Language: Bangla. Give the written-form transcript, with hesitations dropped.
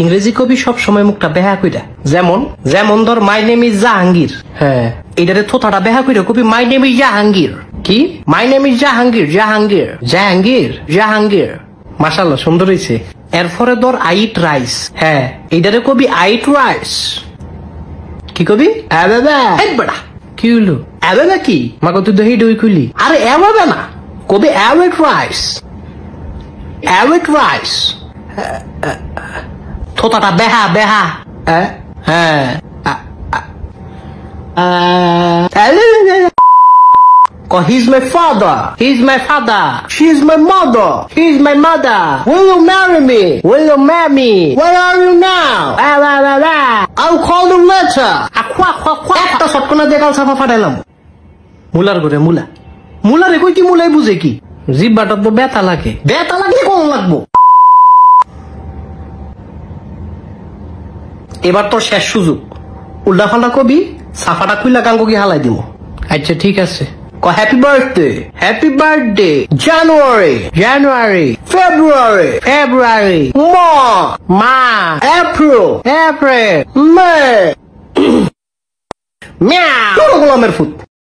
ইংরেজি কবি সব সময় মুখটা বেহা কইরা, যেমন যেমন ধর মাই নেম ইজ জাহাঙ্গীর। হ্যাঁ, এটারে থোথাটা বেহা কইরা কবি মাই নেম ইজ জাহাঙ্গীর। কি my name is Jahangir, Jahangir Jahangir Jahangir. মাশাআল্লাহ, সুন্দর হইছে। এরপরে ধর আই ইট রাইস। হ্যাঁ, এটারে কবি আই ইট রাইস। কি কবি বেড়া, কি হইলো এবাবা? কি মাকে তুই দহি দই খুলি? আরে এবাবা না, কবি অ্যাওয়েট রাইস, অ্যাওয়েট রাইস। থোতাটা বেহা বেহা। হ্যাঁ, he's my father, he's my father, she's my mother, he's my mother. Will you marry me? Will you marry me? Where are you now? I'll call you later. একটা সটকনা দিয়ে কাল সাফা ফাটাইলাম। মুলার ঘরে মুলা, মুলারে কই কি মুলাই বুঝে কি? জিব্বাটা তো ব্যথা লাগে, ব্যথা লাগলে কোন লাগবো? এবার তোর শেষ সুযোগ, উল্টা ফাল্টা কবি, সাফাটা খুইলা গাঙ্গি হালাই দিব। আচ্ছা ঠিক আছে, হ্যাপি বার্থডে, হ্যাপি বার্থডে, জানুয়ারি, জানুয়ারি, ফেব্রুয়ারি, ফেব্রুয়ারি, মার্চ, এপ্রিল, এপ্রিল, মে। মিয়াও, গোলামের ফুট।